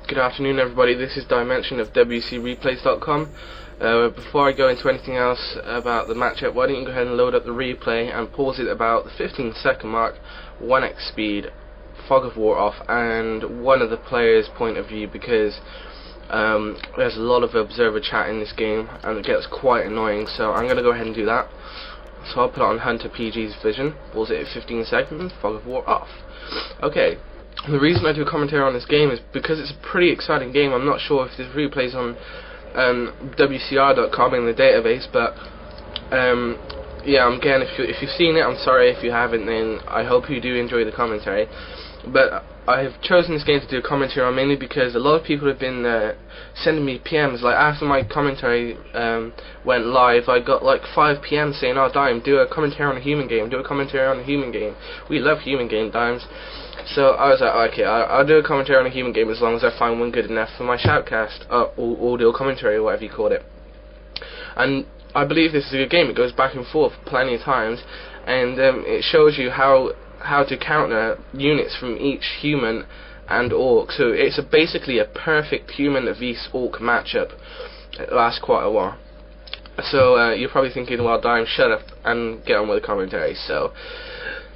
Good afternoon everybody, this is Dimension of WCReplays.com. Before I go into anything else about the matchup, why don't you go ahead and load up the replay and pause it about the 15-second mark, 1x speed, fog of war off, and one of the players' point of view, because there's a lot of observer chat in this game and it gets quite annoying, so I'm going to go ahead and do that. So I'll put it on Hunter PG's vision, pause it at 15 seconds, fog of war off. Okay. The reason I do a commentary on this game is because it's a pretty exciting game. I'm not sure if this replay's on WCR.com in the database, but yeah, again, if you've seen it, I'm sorry. If you haven't, then I hope you do enjoy the commentary. But I have chosen this game to do a commentary on mainly because a lot of people have been sending me PMs. Like after my commentary went live, I got like 5 PMs saying, "Oh, Dime, do a commentary on a human game. Do a commentary on a human game. We love human game, Dimes." So I was like, okay, I'll do a commentary on a human game as long as I find one good enough for my shoutcast, audio commentary, or whatever you call it. And I believe this is a good game. It goes back and forth plenty of times, and it shows you how to counter units from each human and orc. So it's basically a perfect human vs orc matchup. It lasts quite a while. So you're probably thinking, well, Dime, shut up and get on with the commentary. So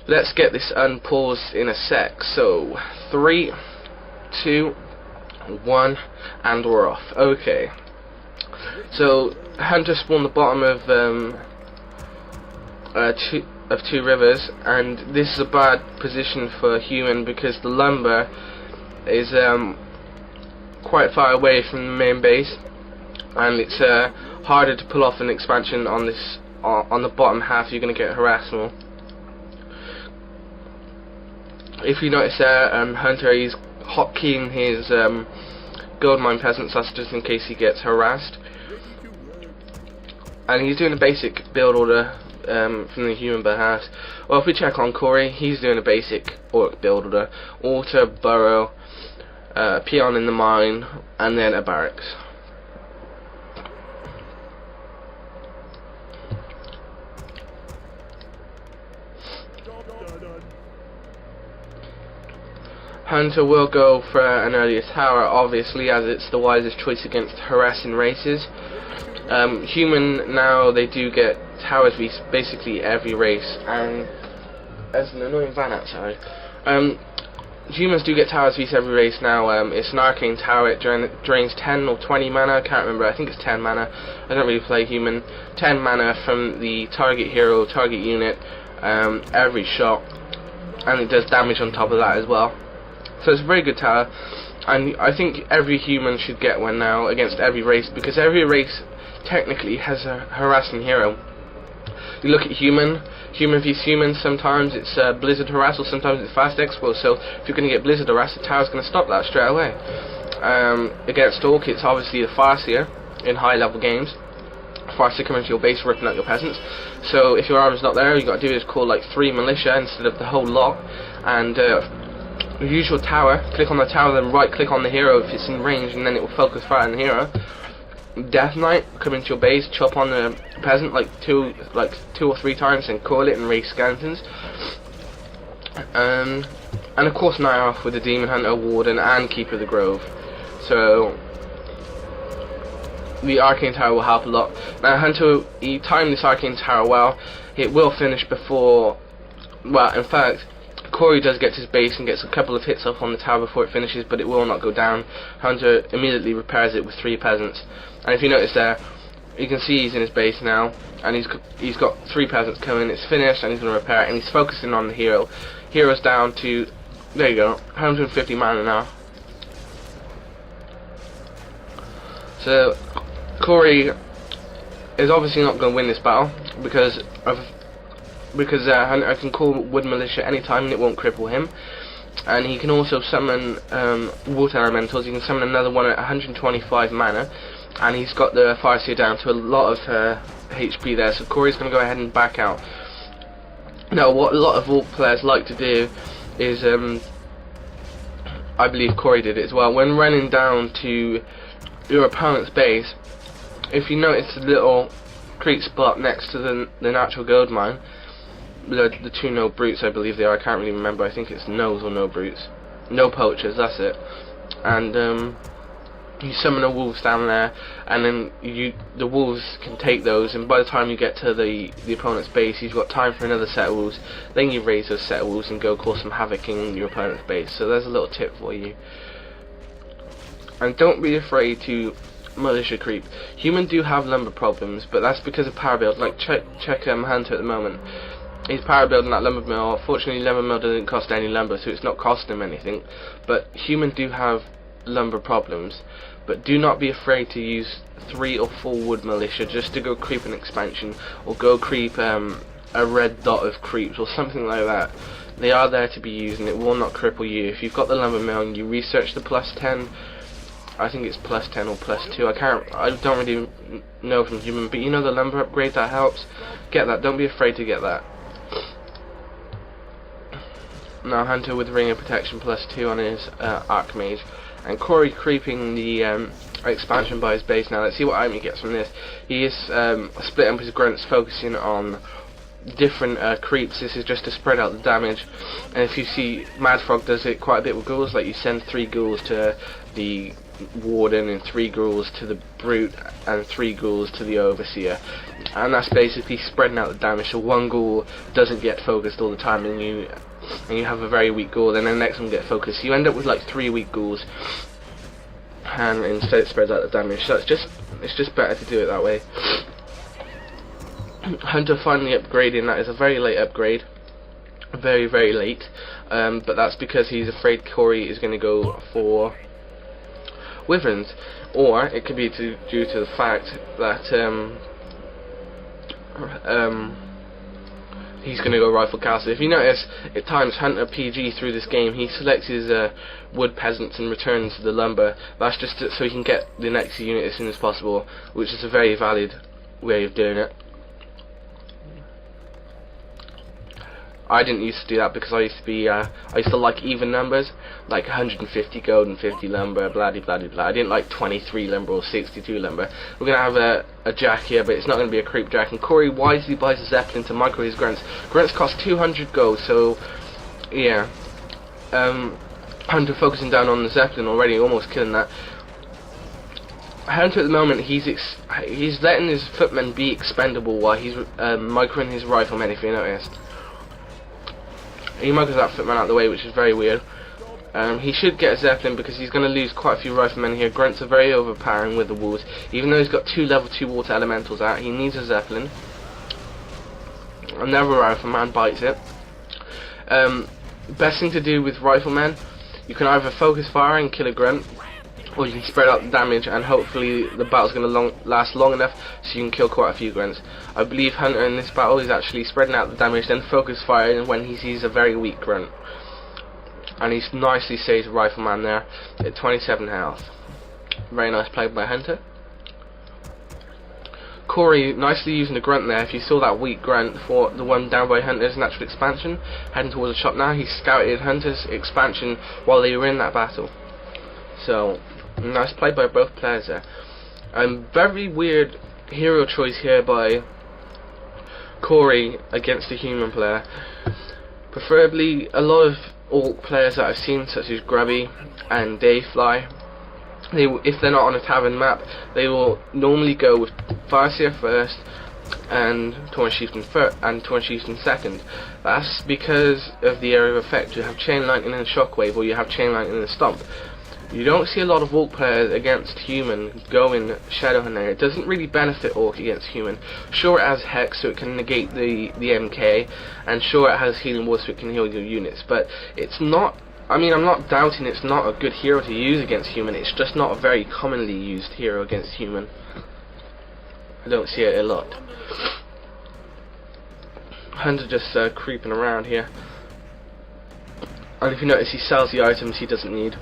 let's get this unpaused in a sec. So 3, 2, 1, and we're off. Okay. So Hunter spawned the bottom of two rivers, and this is a bad position for a human because the lumber is quite far away from the main base, and it's harder to pull off an expansion on this on the bottom half. You're going to get harassed more. If you notice there, Hunter, he's hotkeying his gold mine peasants, that's just in case he gets harassed. And he's doing a basic build order from the human behalf. Well, if we check on Corey, he's doing a basic orc build order. Altar, burrow, peon in the mine, and then a barracks. Hunter will go for an earlier tower, obviously, as it's the wisest choice against harassing races. Human now, they do get towers vs basically every race, and there's an annoying van outside. Humans do get towers vs every race now. It's an arcane tower. It drains 10 or 20 mana. I can't remember. I think it's 10 mana. I don't really play human. 10 mana from the target hero, target unit, every shot, and it does damage on top of that as well. So it's a very good tower, and I think every human should get one now against every race, because every race technically has a harassing hero. You look at human vs human, sometimes it's blizzard harass, or sometimes it's fast expo, so if you're going to get blizzard harass, the tower's going to stop that straight away. Against orc, it's obviously the farseer in high level games. Farseer coming to your base, ripping out your peasants. So if your armor's not there, all you got to do is call like 3 militia instead of the whole lot, and use your tower, click on the tower, then right click on the hero if it's in range, and then it will focus fire on the hero. Death Knight, come into your base, chop on the peasant like two or three times, and call it and raise skeletons. And of course Night off with the Demon Hunter, Warden, and Keeper of the Grove. So the Arcane Tower will help a lot. Now Hunter, he timed this Arcane Tower well. It will finish before, well, in fact, Corey does get to his base and gets a couple of hits off on the tower before it finishes, but it will not go down. Hunter immediately repairs it with 3 peasants. And if you notice there, you can see he's in his base now, and he's got 3 peasants coming. It's finished, and he's going to repair it, and he's focusing on the hero. Hero's down to, there you go, 150 mana now. So Corey is obviously not going to win this battle because Hunter can call Wood Militia anytime and it won't cripple him. And he can also summon Water Elementals. He can summon another one at 125 mana, and he's got the Farseer down to a lot of HP there, so Corey's going to go ahead and back out. Now what a lot of Orc players like to do is, I believe Corey did it as well, when running down to your opponent's base, if you notice the little creek spot next to the natural gold mine, the 2 no brutes I believe they are, I can't really remember, I think it's no's or no brutes, no poachers, that's it. and you summon the wolves down there, and then the wolves can take those, and by the time you get to the opponent's base, you've got time for another set of wolves. Then you raise those set of wolves and go cause some havoc in your opponent's base. So there's a little tip for you. And don't be afraid to militia creep. Human do have lumber problems, but that's because of power build. Like check Hunter at the moment. He's power building that lumber mill. Fortunately, lumber mill doesn't cost any lumber, so it's not costing him anything. But human do have lumber problems. But do not be afraid to use 3 or 4 wood militia just to go creep an expansion, or go creep a red dot of creeps or something like that. They are there to be used, and it will not cripple you. If you've got the lumber mill and you research the +10, I think it's +10 or +2. I don't really know from human, but you know the lumber upgrade that helps. Get that. Don't be afraid to get that. Now Hunter with Ring of Protection +2 on his Archmage. And Corey creeping the expansion by his base. Now let's see what item he gets from this. He is split up his grunts, focusing on different creeps. This is just to spread out the damage. And if you see, Mad Frog does it quite a bit with ghouls. Like you send 3 ghouls to the Warden, and 3 ghouls to the Brute, and 3 ghouls to the Overseer. And that's basically spreading out the damage. So one ghoul doesn't get focused all the time, and you have a very weak ghoul, then the next one get focused. So you end up with like 3 weak ghouls, and instead it spreads out the damage. So it's just better to do it that way. Hunter finally upgrading. That is a very late upgrade, very late, but that's because he's afraid Corey is going to go for Wyverns, or it could be due to the fact that he's going to go Rifle Castle. If you notice, at times Hunter PG through this game, he selects his wood peasants and returns the lumber. That's just so he can get the next unit as soon as possible, which is a very valid way of doing it. I didn't used to do that because I used to like even numbers, like 150 gold and 50 lumber, blah blah blah blah. I didn't like 23 lumber or 62 lumber. We're gonna have a jack here, but it's not gonna be a creep jack. And Corey wisely buys a zeppelin to micro his grunts. Grunts cost 200 gold, so yeah. Hunter focusing down on the zeppelin already, almost killing that. Hunter at the moment, he's letting his footmen be expendable while he's microing his riflemen. If you noticed. He micros that footman out of the way, which is very weird. He should get a zeppelin because he's going to lose quite a few riflemen here. Grunts are very overpowering with the wolves. Even though he's got 2 level 2 water elementals out, he needs a zeppelin. Another rifleman bites it. Best thing to do with riflemen, you can either focus fire and kill a grunt, or you can spread out the damage, and hopefully the battle's going to last long enough so you can kill quite a few grunts. I believe Hunter in this battle is actually spreading out the damage, then focus fire when he sees a very weak grunt. And he's nicely saved a rifleman there at 27 health. Very nice play by Hunter. Corey nicely using the grunt there. If you saw that weak grunt for the one down by Hunter's natural expansion, heading towards the shop now, he scouted Hunter's expansion while they were in that battle. So nice play by both players there. Very weird hero choice here by Corey against a human player. Preferably, a lot of orc players that I've seen, such as Grubby and Dayfly, if they're not on a tavern map, they will normally go with VEERSUS first and Torn Chieftain second. That's because of the area of effect. You have Chain Lightning and Shockwave, or you have Chain Lightning and Stomp. You don't see a lot of orc players against human going Shadowhunter. It doesn't really benefit orc against human. Sure, it has Hex, so it can negate the MK, and sure, it has Healing Ward, so it can heal your units, but it's not, I mean, I'm not doubting it's not a good hero to use against human, it's just not a very commonly used hero against human. I don't see it a lot. Hunter just creeping around here. And if you notice, he sells the items he doesn't need.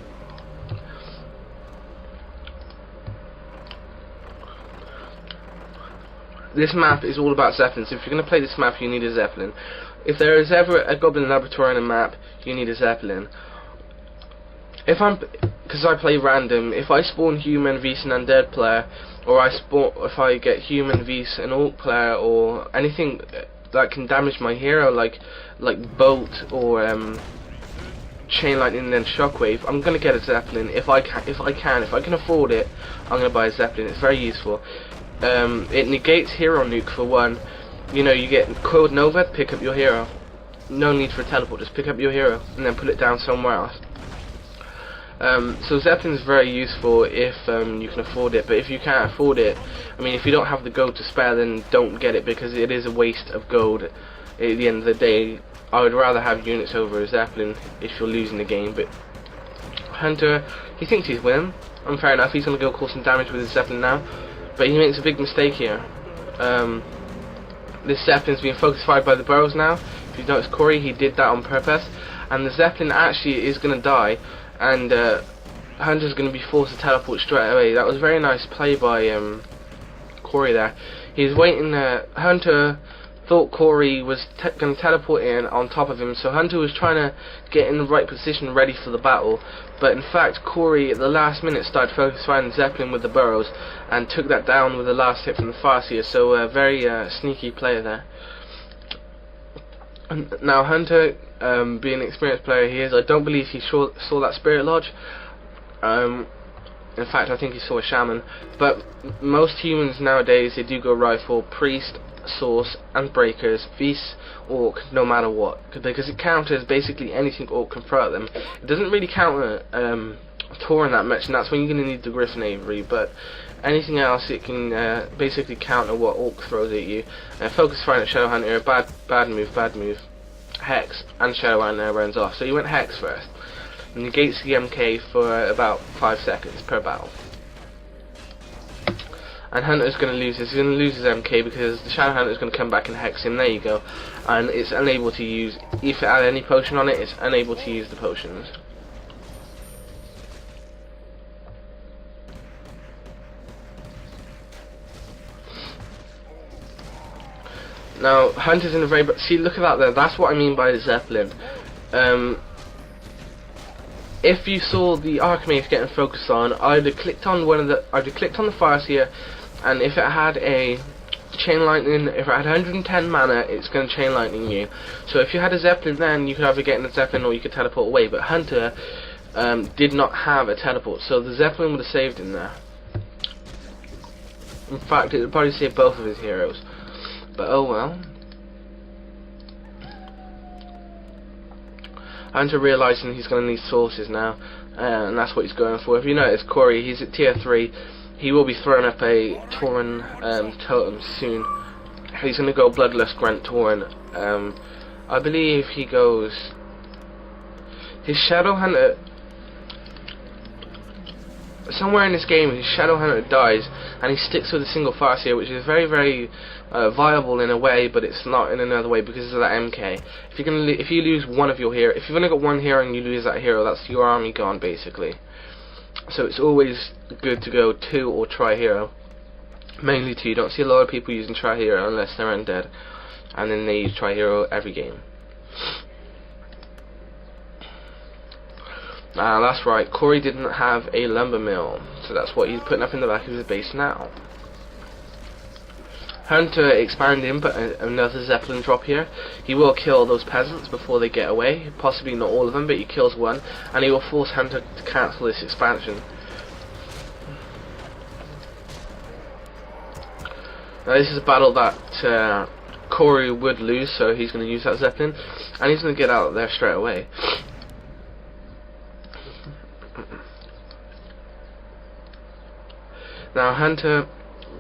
This map is all about Zeppelins. If you're going to play this map, you need a Zeppelin. If there is ever a Goblin Laboratory on a map, you need a Zeppelin. Because I play random, if I spawn human vs an undead player, or if I get human vs an orc player, or anything that can damage my hero, like bolt or chain lightning and then shockwave, I'm gonna get a Zeppelin if I can afford it. I'm gonna buy a Zeppelin. It's very useful. It negates hero nuke for one. You know, you get coiled nova, pick up your hero. No need for a teleport, just pick up your hero and then put it down somewhere else. So Zeppelin is very useful if you can afford it, but if you can't afford it, I mean, if you don't have the gold to spare, then don't get it, because it is a waste of gold at the end of the day. I would rather have units over a Zeppelin if you're losing the game. But Hunter, he thinks he's winning, and fair enough, he's going to go cause some damage with his Zeppelin now, but he makes a big mistake here. This Zeppelin's being focused fired by the burrows now. If you notice Corey, he did that on purpose, and the Zeppelin actually is going to die, and Hunter's going to be forced to teleport straight away. That was very nice play by Corey there. He's waiting. Hunter thought Corey was going to teleport in on top of him, so Hunter was trying to get in the right position ready for the battle, but in fact Corey at the last minute started focus firing Zeppelin with the burrows and took that down with the last hit from the Farseer, so a very sneaky player there. And now Hunter, being an experienced player he is, I don't believe he saw that Spirit Lodge. In fact, I think he saw a Shaman, but most humans nowadays, they do go Rifle, Priest, Source and Breakers, Vis, Orc, no matter what, because it counters basically anything Orc can throw at them. It doesn't really counter Tauren that much, and that's when you're going to need the Griffin Avery, but anything else it can basically counter what Orc throws at you. Focus fire at Shadowhunter, bad move. Hex, and Shadowhunter runs off, so you went Hex first, and negates the MK for about 5 seconds per battle. And Hunter's going to lose this. He's going to lose his MK because the Shadow Hunter is going to come back and hex him. There you go. And it's unable to use, if it had any potion on it, it's unable to use the potions. Now Hunter's in a very, see, look at that there. That's what I mean by the Zeppelin. If you saw the Archmage getting focused on, I'd have clicked on the Farseer, and if it had a chain lightning, if it had 110 mana, it's going to chain lightning you. So if you had a Zeppelin, then you could either get in a Zeppelin or you could teleport away. But Hunter did not have a teleport, so the Zeppelin would have saved him there. In fact, it would probably save both of his heroes. But oh well. Hunter realising he's going to need sources now, and that's what he's going for. If you notice, Corey, he's at tier 3. He will be throwing up a Tauren totem soon. He's going to go Bloodlust Grunt Tauren. I believe he goes... His Shadowhunter... Somewhere in this game, his Shadowhunter dies, and he sticks with a single Farseer, which is very, very viable in a way, but it's not in another way because of that MK. If you lose one of your heroes, if you've only got one hero and you lose that hero, that's your army gone basically. So it's always good to go 2 or Tri-Hero. Mainly 2. You don't see a lot of people using Tri-Hero unless they're undead, and then they use Tri-Hero every game. That's right, Corey didn't have a lumber mill, so that's what he's putting up in the back of his base now. Hunter expanding, but another Zeppelin drop here. He will kill those peasants before they get away, possibly not all of them, but he kills one, and he will force Hunter to cancel this expansion. Now this is a battle that Corey would lose, so he's going to use that Zeppelin, and he's going to get out there straight away. Now Hunter,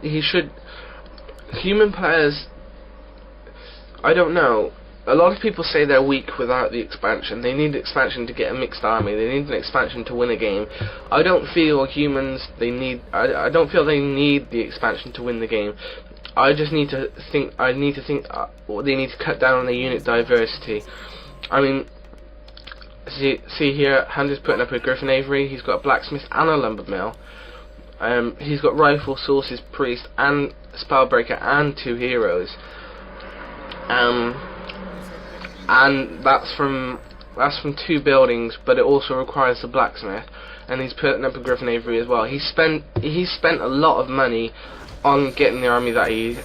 he should... Human players, I don't know, a lot of people say they're weak without the expansion. They need the expansion to get a mixed army. They need an expansion to win a game. I don't feel humans, I don't feel they need the expansion to win the game. I just need to think, they need to cut down on their unit diversity. I mean, see here, Hunter's putting up a Griffin Avery, he's got a blacksmith and a lumber mill. He's got rifle, sources, priest, and spellbreaker, and 2 heroes. And that's from 2 buildings, but it also requires the blacksmith. And he's putting up a Griffin Avery as well. He spent a lot of money on getting the army that he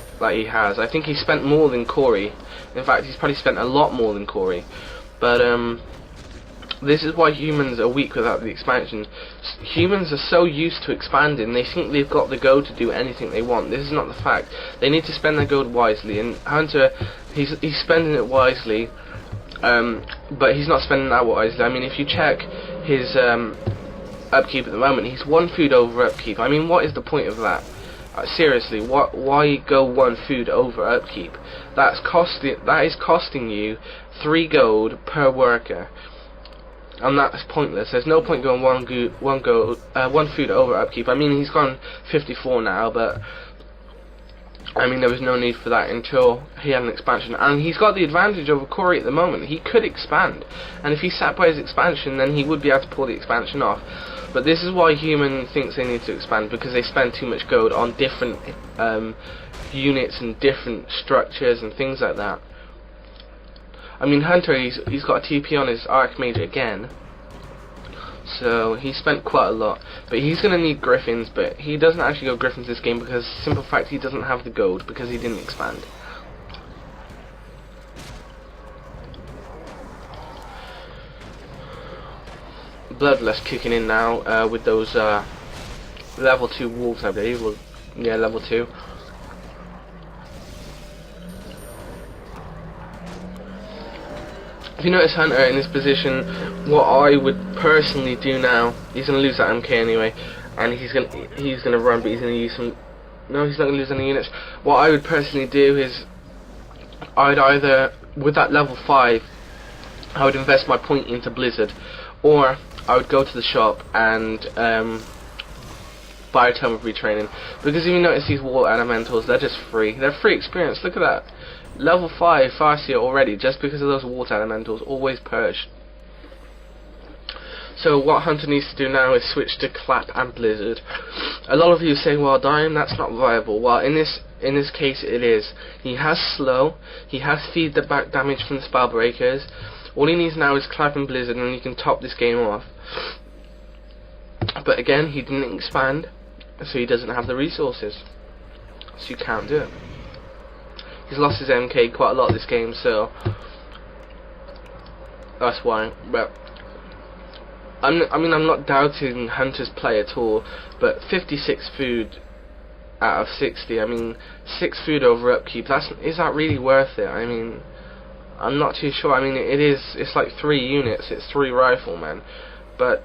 has. I think he spent more than Corey. In fact, he's probably spent a lot more than Corey. But This is why humans are weak without the expansion. Humans are so used to expanding, they think they've got the gold to do anything they want. This is not the fact. They need to spend their gold wisely, and Hunter, he's spending it wisely, but he's not spending that wisely. I mean, if you check his upkeep at the moment, he's 1 food over upkeep. I mean, what is the point of that? Seriously, why go 1 food over upkeep? That is costing you 3 gold per worker. And that's pointless. There's no point going 1 food over upkeep. I mean, he's gone 54 now, but I mean, there was no need for that until he had an expansion. And he's got the advantage over Corey at the moment. He could expand, and if he sat by his expansion, then he would be able to pull the expansion off. But this is why human thinks they need to expand, because they spend too much gold on different units and different structures and things like that. I mean, Hunter, he's got a TP on his Archmage again, so he spent quite a lot. But he's going to need Griffins, but he doesn't actually go Griffins this game because, simple fact, he doesn't have the gold because he didn't expand. Bloodlust kicking in now with those level 2 wolves, I believe. Well, yeah, level 2. If you notice Hunter in this position, what I would personally do now, he's going to lose that MK anyway, and he's going to run, but he's going to use some. No, he's not going to lose any units. What I would personally do is, I'd either, with that level 5, I would invest my point into Blizzard, or I would go to the shop and buy a Tome of Retraining. Because if you notice these War Elementals, they're just free. They're free experience. Look at that. Level 5 Farseer already, just because of those water elementals, always purge. So what Hunter needs to do now is switch to Clap and Blizzard. A lot of you say, well, Dime, that's not viable. Well, in this case it is. He has slow, he has feed the back damage from the Spellbreakers. All he needs now is Clap and Blizzard, and he can top this game off. But again, he didn't expand, so he doesn't have the resources. So you can't do it. He's lost his MK quite a lot this game, so that's why. But I mean, I'm not doubting Hunter's play at all, but 56 food out of 60. I mean, 6 food over upkeep. Is that really worth it? I mean, I'm not too sure. I mean, it's like 3 units. It's 3 riflemen, but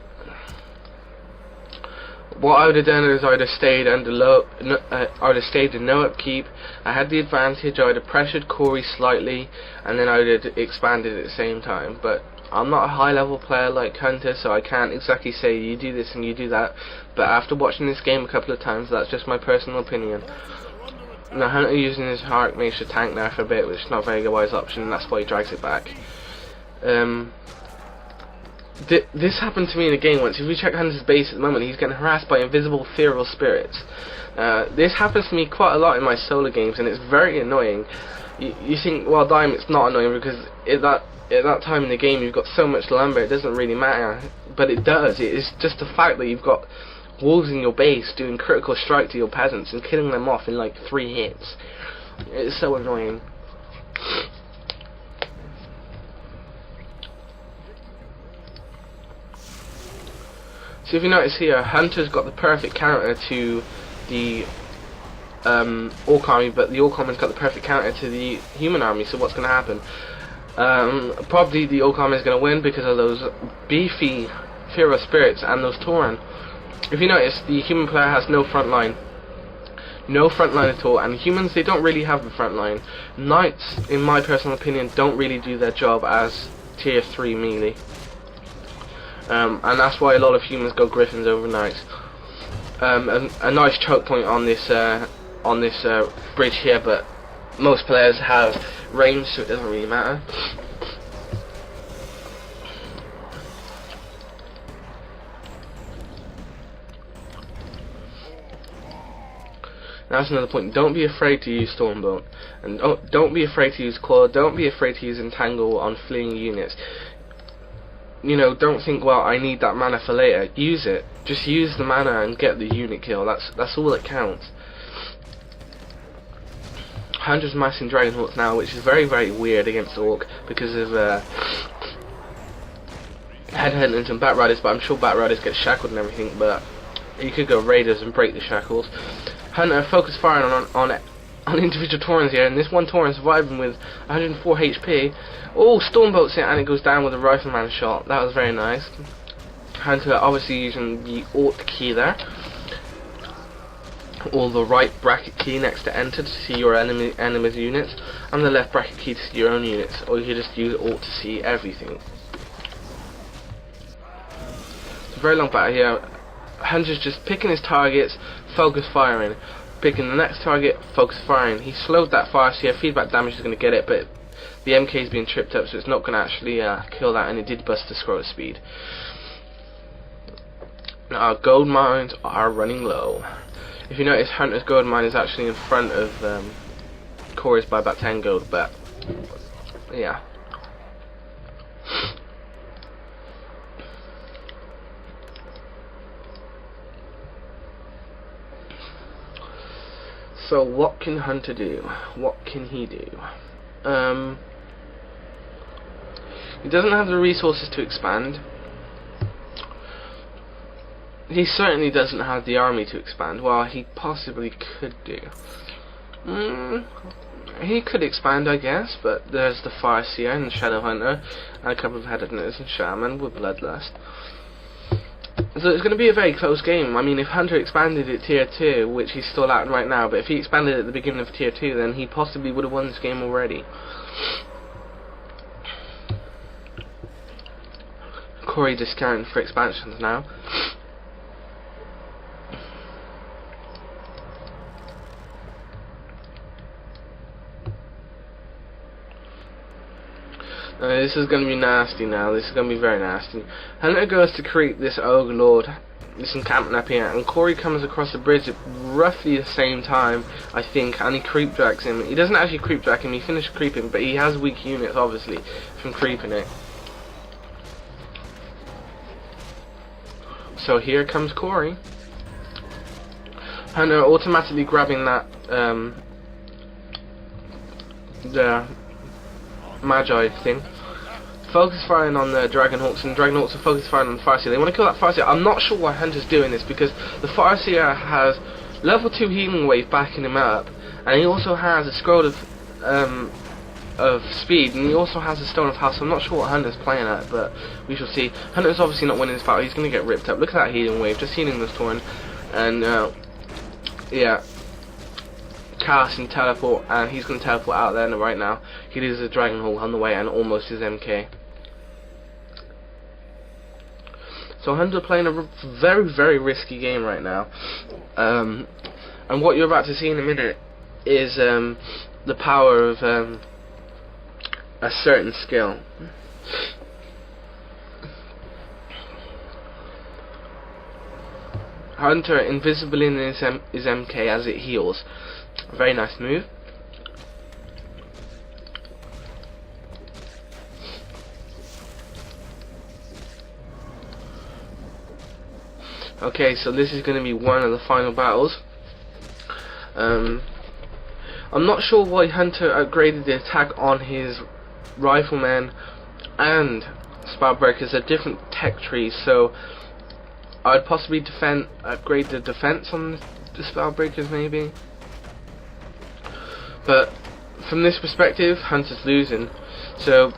what I would have done is I would have stayed under I would have stayed in no upkeep. I had the advantage. I would have pressured Corey slightly, and then I would have expanded at the same time. But I'm not a high level player like Hunter, so I can't exactly say you do this and you do that. But after watching this game a couple of times, that's just my personal opinion. Now Hunter using his Archmage to tank there for a bit, which is not a very wise option, and that's why he drags it back. This happened to me in a game once. If we check Hunter's base at the moment, he's getting harassed by invisible feral spirits. This happens to me quite a lot in my solo games, and it's very annoying. You think, well, Dime, it's not annoying because at that time in the game you've got so much lumber, it doesn't really matter. But it does. It's just the fact that you've got wolves in your base doing critical strike to your peasants and killing them off in like 3 hits. It's so annoying. So if you notice here, Hunter's got the perfect counter to the Orc army, but the Orc army's got the perfect counter to the human army, so what's going to happen? Probably the Orc army is going to win because of those beefy feral spirits and those Tauren. If you notice, the human player has no front line. No front line at all, and humans, they don't really have the front line. Knights, in my personal opinion, don't really do their job as tier 3 melee. And that's why a lot of humans go Griffins over Knights. A nice choke point on this bridge here, but most players have range, so it doesn't really matter. Now that's another point. Don't be afraid to use Stormbolt, and don't be afraid to use Claw. Don't be afraid to use Entangle on fleeing units. You know, don't think, well, I need that mana for later. Use it. Just use the mana and get the unit kill. That's all that counts. Hunter's massing Dragonhawks now, which is very, very weird against Orc because of headhunters and bat riders, but I'm sure bat riders get shackled and everything, but you could go raiders and break the shackles. Hunter focus firing on individual Taurens here, and this one Tauren surviving with 104 HP. Oh, Stormbolt's it, and it goes down with a rifleman shot. That was very nice. Hunter obviously using the Alt key there, or the right bracket key next to enter to see your enemy's units, and the left bracket key to see your own units, or you could just use Alt to see everything. It's a very long battle here. Hunter's just picking his targets, focus firing. Picking the next target, focus firing. He slowed that fire, so yeah, feedback damage is going to get it, but the MK is being tripped up, so it's not going to actually kill that, and it did bust the scroll speed. Now, our gold mines are running low. If you notice, Hunter's gold mine is actually in front of Corey's by about 10 gold, but yeah. So what can Hunter do? What can he do? He doesn't have the resources to expand. He certainly doesn't have the army to expand. Well, he possibly could do. He could expand, I guess, but there's the VEERSUS and Shadow Hunter, and a couple of headhunters and Shaman with Bloodlust. So it's going to be a very close game. I mean, if Hunter expanded at tier 2, which he's still at right now, but if he expanded at the beginning of tier 2, then he possibly would have won this game already. Corey discounting for expansions now. This is going to be nasty now. This is going to be very nasty. Hunter goes to creep this Ogre Lord, this encampment up here, and Corey comes across the bridge at roughly the same time, I think, and he creep drags him. He doesn't actually creep drag him, he finished creeping, but he has weak units, obviously, from creeping it. So here comes Corey. Hunter automatically grabbing that, the Magi thing. Focus firing on the Dragonhawks, and Dragonhawks are focus firing on the VEERSUS. They want to kill that VEERSUS. I'm not sure why Hunter's doing this, because the VEERSUS has level 2 healing wave backing him up, and he also has a scroll of speed, and he also has a stone of health, so I'm not sure what Hunter's playing at, but we shall see. Hunter's obviously not winning this battle. He's going to get ripped up. Look at that healing wave, just healing this Tauren, and yeah, cast and teleport, and he's going to teleport out there right now. He loses a Dragon Hole on the way and almost his MK. So Hunter playing a very, very risky game right now, and what you're about to see in a minute is the power of a certain skill. Hunter invisible in his MK as it heals. A very nice move. Okay, so this is going to be one of the final battles. I'm not sure why Hunter upgraded the attack on his riflemen and Spellbreakers. They're different tech trees, so I'd possibly upgrade the defense on the Spellbreakers maybe. But from this perspective, Hunter's losing, so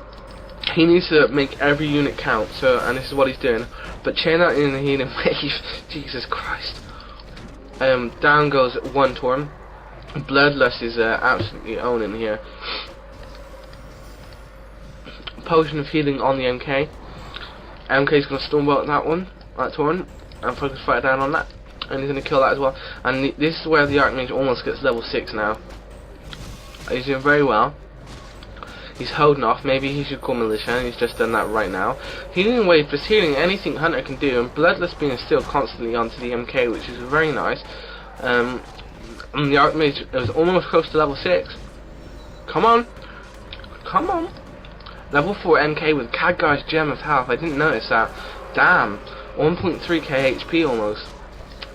he needs to make every unit count. So, and this is what he's doing. But chain out in the healing wave. Jesus Christ! Down goes one Tauren. Bloodlust is absolutely owning here. Potion of healing on the MK. MK's gonna Stormbolt that one, that Tauren, and focus fire down on that, and he's gonna kill that as well. And this is where the Archmage almost gets level 6 now. He's doing very well. He's holding off. Maybe he should call militia, and he's just done that right now. Healing wave is healing anything Hunter can do, and Bloodlust being still constantly onto the MK, which is very nice. And the Archmage is almost close to level 6. Come on, come on. Level 4 MK with Khadgar's Gem of Health. I didn't notice that. Damn, 1.3k HP almost.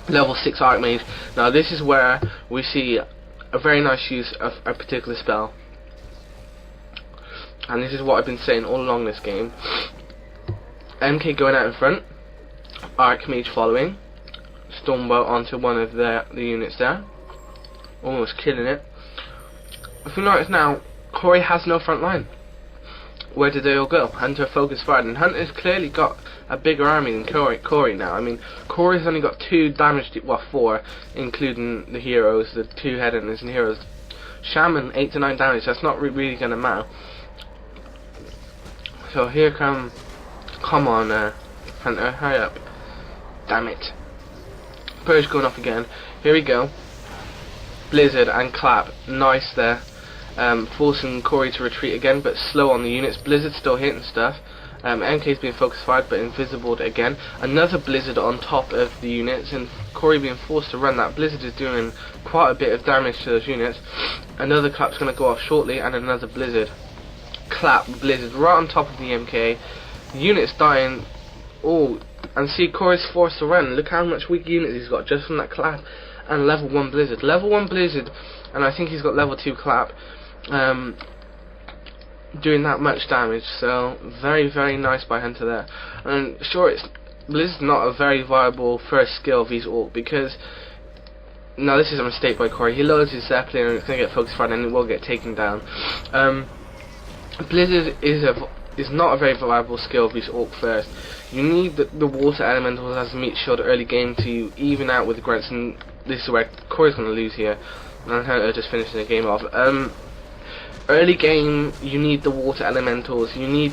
Level 6 Archmage. Now this is where we see a very nice use of a particular spell, and this is what I've been saying all along this game. MK going out in front, Archmage following, Stormbolt onto one of the units there, almost killing it. If you notice now, Corey has no front line. Where did they all go? Hunter focused fire, and Hunter's clearly got a bigger army than Corey now. I mean, Corey's only got 2 damage, well 4, including the heroes, the 2 head hunters and heroes. Shaman 8 to 9 damage. That's not really gonna matter. So here come on, Hunter, hurry up! Damn it! Purge going off again. Here we go. Blizzard and clap. Nice there. Forcing Corey to retreat again, but slow on the units. Blizzard still hitting stuff. MK's being focused fired, but invisibled again. Another Blizzard on top of the units, and Corey being forced to run that. Blizzard is doing quite a bit of damage to those units. Another clap's going to go off shortly, and another Blizzard. Clap, Blizzard right on top of the MK. The units dying. Oh, and see, Corey's forced to run. Look how much weak units he's got just from that clap. And level 1 Blizzard. Level 1 Blizzard, and I think he's got level 2 clap. Doing that much damage, so very, very nice by Hunter there. And sure, Blizzard's not a very viable first skill of his orc, because now this is a mistake by Corey. He loads his Zeppelin and it's going to get focused fire and it will get taken down. Blizzard is not a very viable skill of his orc first. You need the water elementals as a meat shield early game to even out with the grunts, and this is where Corey's going to lose here. And Hunter just finishing the game off. Early game, you need the water elementals. You need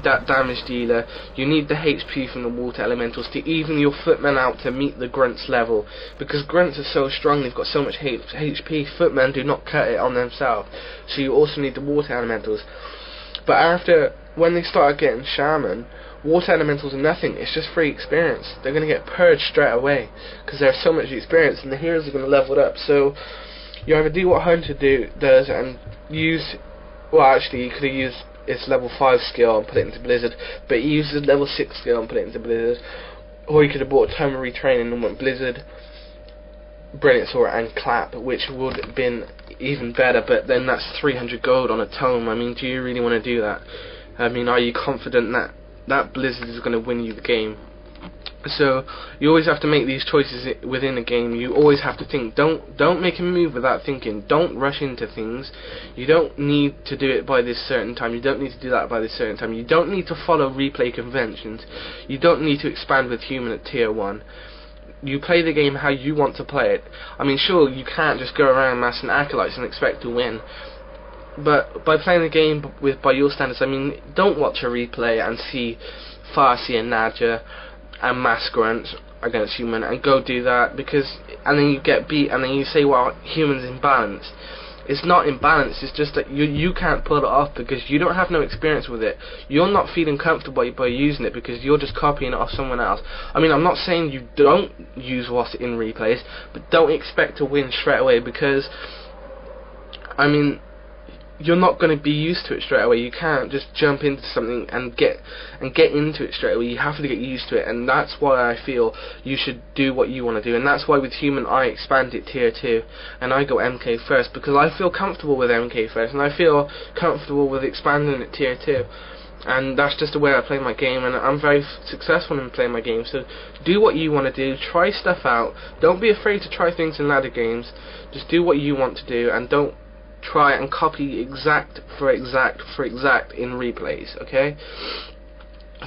that damage dealer. You need the HP from the water elementals to even your footmen out to meet the grunts level. Because grunts are so strong, they've got so much HP. Footmen do not cut it on themselves. So you also need the water elementals. But when they start getting shaman, water elementals are nothing. It's just free experience. They're going to get purged straight away because they have so much experience, and the heroes are going to level it up. So you either do what Hunter does and use, well actually you could have used its level 5 skill and put it into Blizzard, but he used his level 6 skill and put it into Blizzard, or you could have bought Tome Retraining and went Blizzard, Brilliant Sword and Clap, which would have been even better, but then that's 300 gold on a Tome. I mean, do you really want to do that? I mean, are you confident that Blizzard is going to win you the game? So you always have to make these choices within a game. You always have to think. Don't make a move without thinking. Don't rush into things. You don't need to do it by this certain time. You don't need to do that by this certain time. You don't need to follow replay conventions. You don't need to expand with human at tier 1. You play the game how you want to play it. I mean, sure, you can't just go around massing acolytes and expect to win. But by playing the game by your standards, I mean, don't watch a replay and see Farsi and Nadja and mass grunts against human and go do that, and then you get beat and then you say, well, human's imbalanced. It's not imbalanced, it's just that you can't pull it off because you don't have no experience with it. You're not feeling comfortable by using it because you're just copying it off someone else. I mean, I'm not saying you don't use what's in replays, but don't expect to win straight away because, I mean, you're not going to be used to it straight away. You can't just jump into something and get into it straight away. You have to get used to it, and that's why I feel you should do what you want to do. And that's why with human I expand it tier 2 and I go MK first, because I feel comfortable with MK first and I feel comfortable with expanding it tier 2. And that's just the way I play my game, and I'm very successful in playing my game. So do what you want to do, try stuff out. Don't be afraid to try things in ladder games. Just do what you want to do, and don't try and copy exact for exact in replays, okay?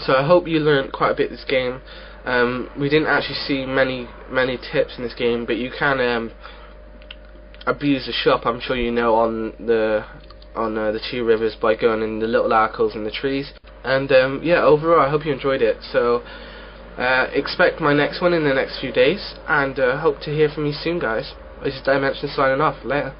So I hope you learned quite a bit this game. We didn't actually see many tips in this game, but you can abuse the shop, I'm sure you know, on the 2 rivers by going in the little arcles in the trees. And yeah, overall I hope you enjoyed it. So expect my next one in the next few days, and hope to hear from you soon, guys. This is Dimension signing off. Later.